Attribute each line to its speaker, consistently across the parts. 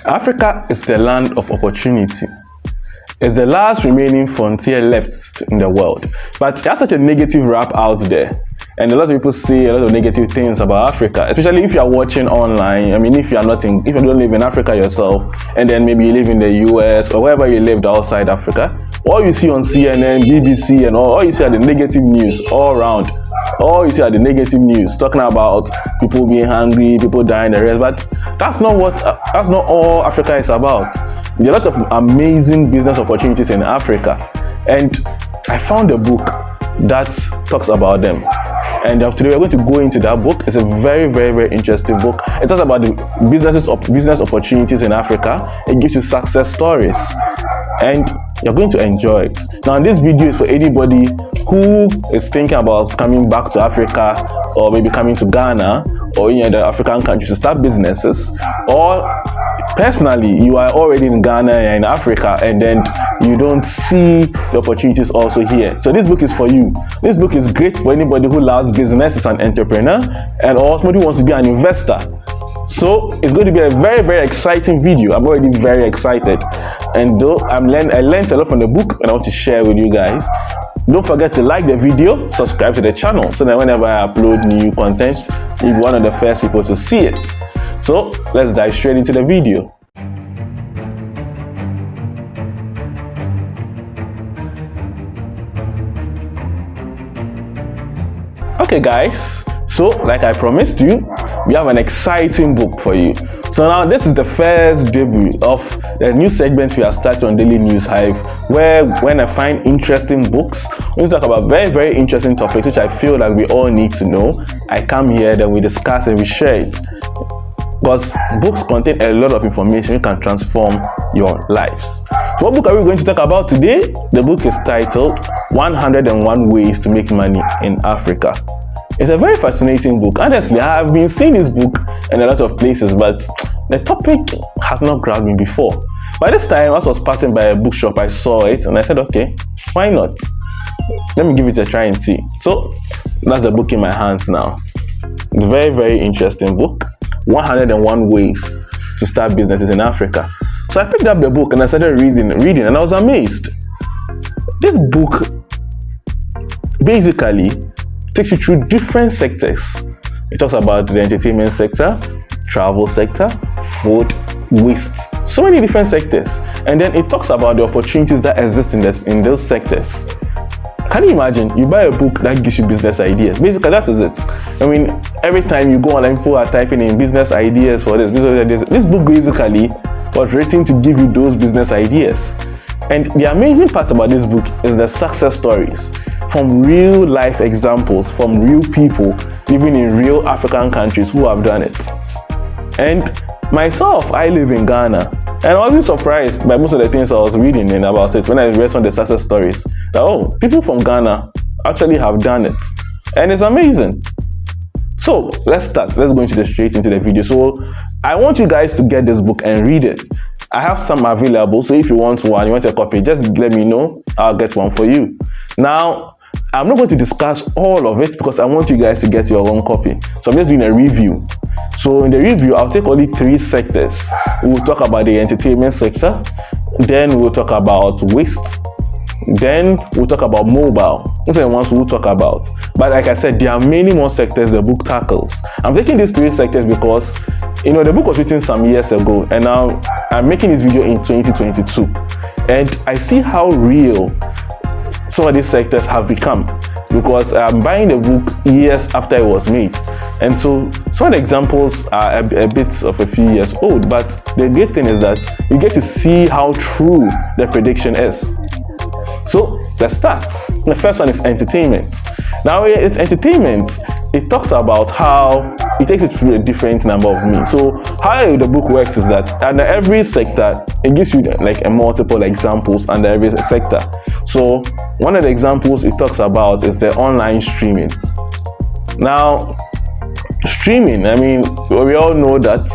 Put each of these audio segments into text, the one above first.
Speaker 1: Africa is the land of opportunity. It's the last remaining frontier left in the world. But it has such a negative rap out there. And a lot of people say a lot of negative things about Africa, especially if you are watching online. I mean, if you don't live in Africa yourself, and then maybe you live in the US or wherever you lived outside Africa, all you see on CNN, BBC, and all you see are the negative news all around. All you see are the negative news talking about people being hungry, people dying, the rest. But that's not all Africa is about. There are a lot of amazing business opportunities in Africa, and I found a book that talks about them. And today we're going to go into that book. It's a very, very, very interesting book. It talks about the business opportunities in Africa. It gives you success stories, and you're going to enjoy it. Now, this video is for anybody who is thinking about coming back to Africa, or maybe coming to Ghana or any other African countries to start businesses, or personally you are already in Ghana and in Africa and then you don't see the opportunities also here. So this book is for you. This book is great for anybody who loves business, is an entrepreneur, and also somebody who wants to be an investor. So it's going to be a very, very exciting video. I'm already very excited, and though I learned a lot from the book and I want to share with you guys. Don't forget to like the video, subscribe to the channel, so that whenever I upload new content, you'll be one of the first people to see it. So let's dive straight into the video. Okay guys, so like I promised you, we have an exciting book for you. So now this is the first debut of the new segment we are starting on Daily News Hive, where when I find interesting books, we talk about very, very interesting topics which I feel like we all need to know. I come here, then we discuss and we share it. Because books contain a lot of information that can transform your lives. So what book are we going to talk about today? The book is titled 101 Ways to Make Money in Africa. It's a very fascinating book. Honestly, I have been seeing this book in a lot of places, but the topic has not grabbed me before. By this time, as I was passing by a bookshop, I saw it and I said, okay, why not? Let me give it a try and see. So that's the book in my hands now. It's a very, very interesting book. 101 Ways to Start Businesses in Africa. So I picked up the book and I started reading, and I was amazed. This book basically takes you through different sectors. It talks about the entertainment sector, travel sector, food, waste, so many different sectors. And then it talks about the opportunities that exist in those sectors. Can you imagine? You buy a book that gives you business ideas. Basically, that is it. I mean, every time you go online, people are typing in business ideas for this, business ideas. This book basically was written to give you those business ideas. And the amazing part about this book is the success stories from real life examples, from real people living in real African countries who have done it. And myself, I live in Ghana. And I was surprised by most of the things I was reading about it when I read some of the success stories. That, people from Ghana actually have done it. And it's amazing. So let's start. Let's go straight into the video. So I want you guys to get this book and read it. I have some available. So if you want one, you want a copy, just let me know. I'll get one for you. Now, I'm not going to discuss all of it because I want you guys to get your own copy. So I'm just doing a review. So in the review, I'll take only 3 sectors. We'll talk about the entertainment sector, then we'll talk about waste, then we'll talk about mobile. Those are the ones we'll talk about. But like I said, there are many more sectors the book tackles. I'm taking these 3 sectors because, the book was written some years ago, and now I'm making this video in 2022. And I see how real some of these sectors have become, because I'm buying the book years after it was made. And so some of the examples are a bit of a few years old, but the great thing is that you get to see how true the prediction is. So let's start. The first one is entertainment. Now it's entertainment. It talks about how it takes it through a different number of means. So how the book works is that under every sector, it gives you like a multiple examples under every sector. So one of the examples it talks about is the online streaming. Now, streaming, I mean, we all know that,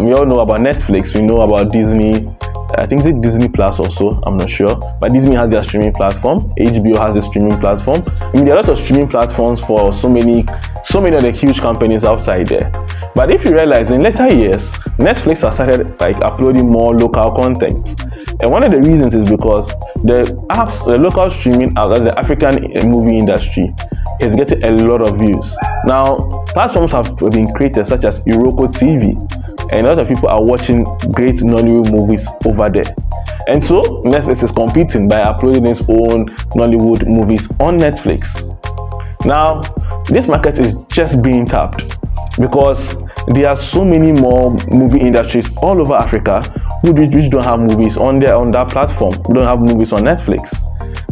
Speaker 1: we all know about Netflix, we know about Disney, I think it's Disney Plus also, I'm not sure, but Disney has their streaming platform, HBO has a streaming platform. I mean, there are a lot of streaming platforms for so many of the huge companies outside there. But if you realize, in later years, Netflix has started like uploading more local content, and one of the reasons is because the local streaming as the African movie industry is getting a lot of views. Now, platforms have been created such as Iroko TV, and a lot of people are watching great Nollywood movies over there. And so Netflix is competing by uploading its own Nollywood movies on Netflix. Now, this market is just being tapped because there are so many more movie industries all over Africa which don't have movies on that platform. We don't have movies on Netflix.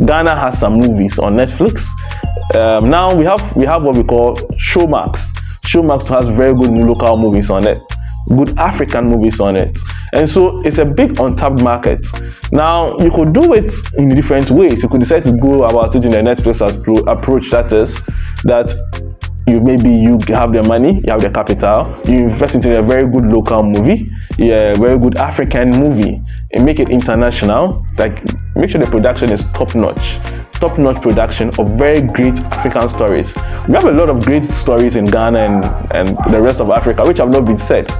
Speaker 1: Ghana has some movies on Netflix. Now we have what we call Showmax. Showmax has very good local movies on it, good African movies on it, and so it's a big untapped market. Now you could do it in different ways. You could decide to go about it in the Netflix approach, that is that you have the money, you have the capital, you invest into a very good local movie, very good African movie, and make it international. Like, make sure the production is top-notch production of very great African stories. We have a lot of great stories in Ghana and the rest of Africa which have not been said.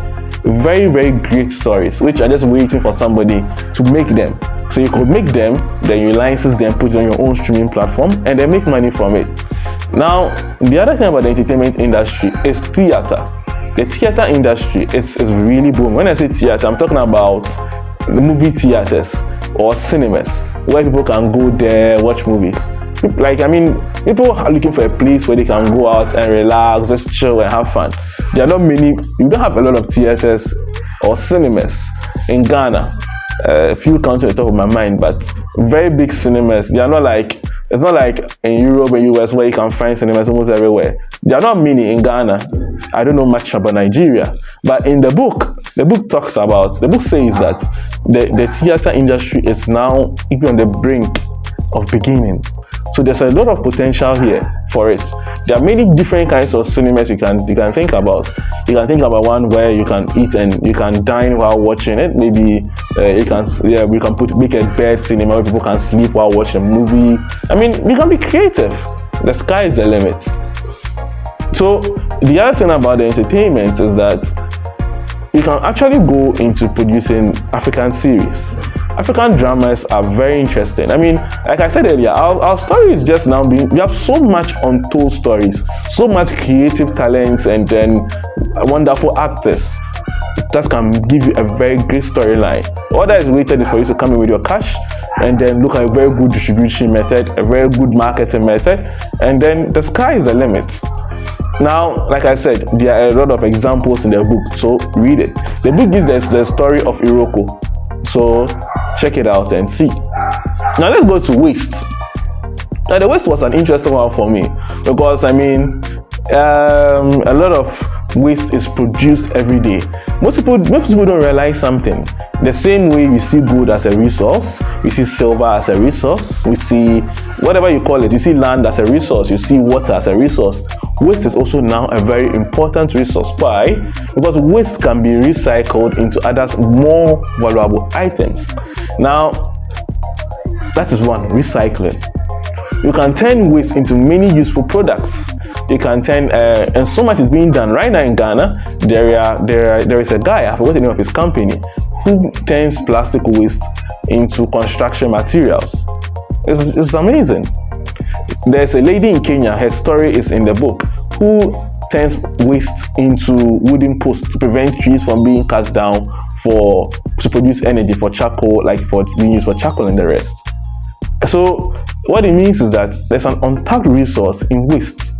Speaker 1: Very, very great stories which are just waiting for somebody to make them. So you could make them, then you license them, put it on your own streaming platform, and then make money from it. Now, the other thing about the entertainment industry is theater. The theater industry is really booming. When I say theater, I'm talking about the movie theaters or cinemas where people can go there, watch movies. People are looking for a place where they can go out and relax, just chill and have fun. There are not many, you don't have a lot of theaters or cinemas in Ghana. A few countries on the top of my mind, but very big cinemas. They are not like, it's not like in Europe and US where you can find cinemas almost everywhere. There are not many in Ghana. I don't know much about Nigeria, but in the book says that the theater industry is now even on the brink of beginning. So there's a lot of potential here for it. There are many different kinds of cinemas you can think about. You can think about one where you can eat and you can dine while watching it. Maybe we can make a bed cinema where people can sleep while watching a movie. I mean, we can be creative. The sky is the limit. So the other thing about the entertainment is that you can actually go into producing African series. African dramas are very interesting. I mean, like I said earlier, our story is just now we have so much untold stories, so much creative talents, and then wonderful actors that can give you a very great storyline. All that is waited is for you to come in with your cash and then look at a very good distribution method, a very good marketing method, and then the sky is the limit. Now, like I said, there are a lot of examples in the book, so read it. The book gives us the story of Iroko, so check it out and see. Now let's go to waste. Now the waste was an interesting one for me because I mean a lot of waste is produced every day. Most people don't realize something. The same way we see gold as a resource, we see silver as a resource, we see whatever you call it, you see land as a resource, you see water as a resource. Waste is also now a very important resource. Why? Because waste can be recycled into other more valuable items. Now, that is one, recycling. You can turn waste into many useful products. You can turn, and so much is being done right now in Ghana. There is a guy, I forgot the name of his company, who turns plastic waste into construction materials. It's amazing. There's a lady in Kenya, her story is in the book, who turns waste into wooden posts to prevent trees from being cut down to produce energy for charcoal, like for being used for charcoal and the rest. So what it means is that there's an untapped resource in waste.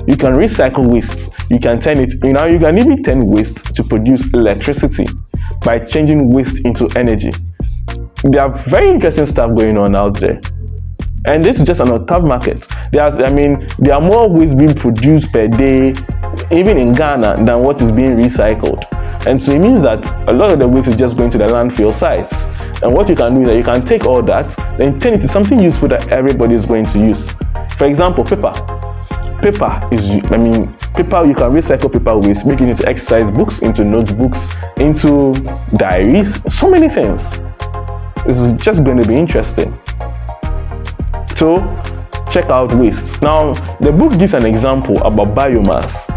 Speaker 1: You can recycle waste. You can turn it, you can even turn waste to produce electricity by changing waste into energy. There are very interesting stuff going on out there. And this is just an untapped market. There are more waste being produced per day, even in Ghana, than what is being recycled. And so it means that a lot of the waste is just going to the landfill sites. And what you can do is that you can take all that, then turn it to something useful that everybody is going to use. For example, paper. Paper, you can recycle paper waste, make it into exercise books, into notebooks, into diaries, so many things. It's just going to be interesting. So check out waste. Now, the book gives an example about biomass.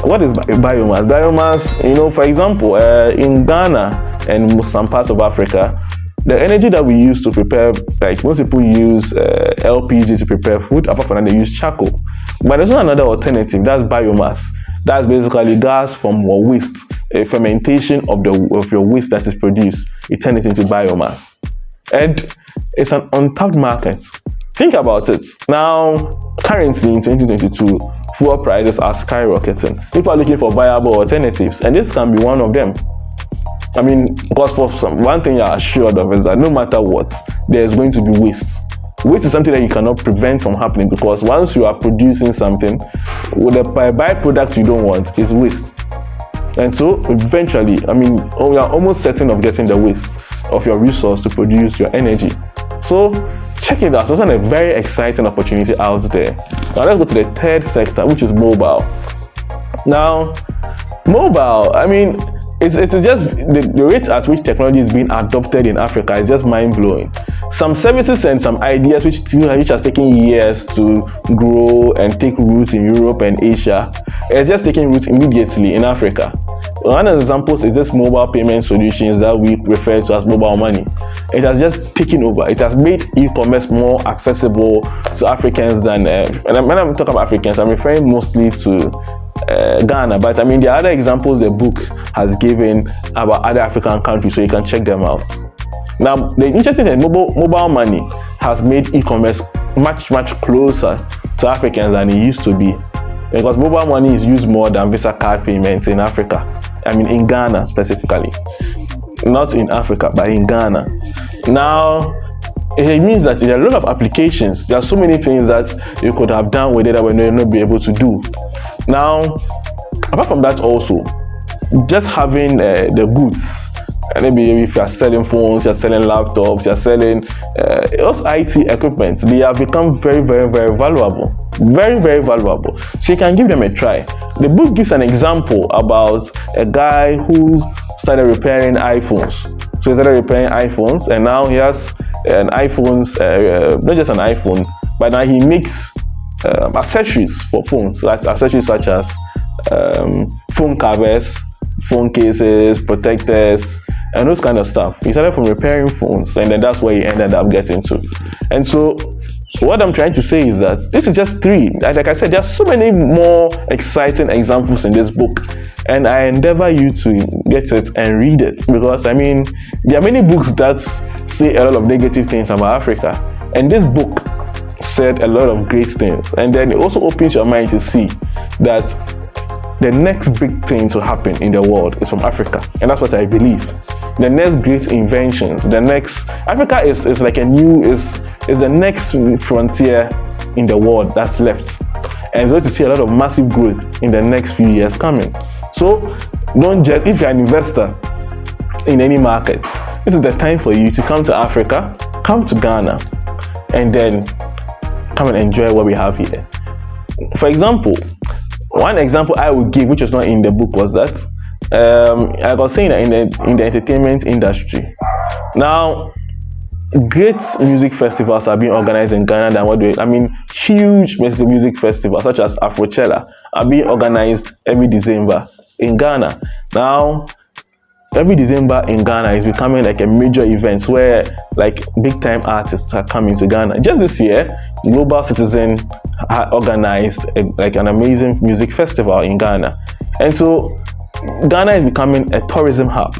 Speaker 1: What is biomass? Biomass, for example, in Ghana and some parts of Africa, the energy that we use to prepare, like most people use LPG to prepare food, apart from that they use charcoal. But there's another alternative, that's biomass. That's basically gas from waste, a fermentation of your waste that is produced. It turns it into biomass. And it's an untapped market. Think about it. Now, currently in 2022, fuel prices are skyrocketing. People are looking for viable alternatives, and this can be one of them. Because one thing you're assured of is that no matter what, there's going to be waste. Waste is something that you cannot prevent from happening, because once you are producing something, the byproduct you don't want is waste. And so eventually, we are almost certain of getting the waste of your resource to produce your energy. So check it out. So it's a very exciting opportunity out there. Now let's go to the third sector, which is mobile. Now, mobile, it's just the rate at which technology is being adopted in Africa is just mind-blowing. Some services and some ideas which has taken years to grow and take roots in Europe and Asia, it's just taking roots immediately in Africa. One of the examples is this mobile payment solutions that we refer to as mobile money. It has just taken over. It has made e-commerce more accessible to Africans than, and when I'm talking about Africans, I'm referring mostly to Ghana, but there are other examples the book has given about other African countries, so you can check them out. Now, the interesting thing is mobile money has made e-commerce much closer to Africans than it used to be, because mobile money is used more than Visa card payments in Africa. In Ghana specifically, not in Africa, but in Ghana. Now, it means that there are a lot of applications. There are so many things that you could have done with it that we may not be able to do. Now, apart from that, also just having the goods, and maybe if you are selling phones, you're selling laptops, you're selling those IT equipment, they have become very valuable. Very valuable. So you can give them a try. The book gives an example about a guy who started repairing iPhones. So he started repairing iPhones, and now he has an iPhone's, not just an iPhone, but now he makes accessories for phones. That's accessories such as phone covers, phone cases, protectors, and those kind of stuff. He started from repairing phones, and then that's where he ended up getting to. And so what I'm trying to say is that this is just three. Like I said, there are so many more exciting examples in this book, and I endeavor you to get it and read it, because there are many books that say a lot of negative things about Africa, and this book said a lot of great things. And then it also opens your mind to see that the next big thing to happen in the world is from Africa, and that's what I believe. The next great inventions, Africa is like is the next frontier in the world that's left, and it's going to see a lot of massive growth in the next few years coming. So if you're an investor in any market, this is the time for you to come to Africa, come to Ghana, and then come and enjoy what we have here. For example, one example I would give, which was not in the book, was that I was saying that in the entertainment industry, now great music festivals are being organized in Ghana huge music festivals such as Afrochella are being organized every December in Ghana. Now, every December in Ghana is becoming like a major event where like big time artists are coming to Ghana. Just this year, Global Citizen organized an amazing music festival in Ghana. And so Ghana is becoming a tourism hub.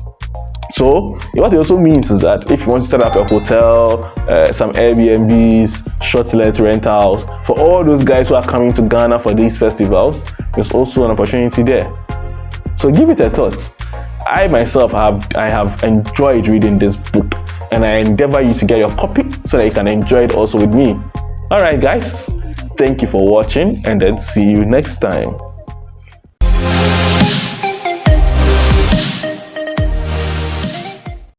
Speaker 1: So what it also means is that if you want to set up a hotel, some Airbnbs, short-let rentals, for all those guys who are coming to Ghana for these festivals, there's also an opportunity there. So give it a thought. I myself have enjoyed reading this book, and I endeavor you to get your copy so that you can enjoy it also with me. Alright guys, thank you for watching, and then see you next time.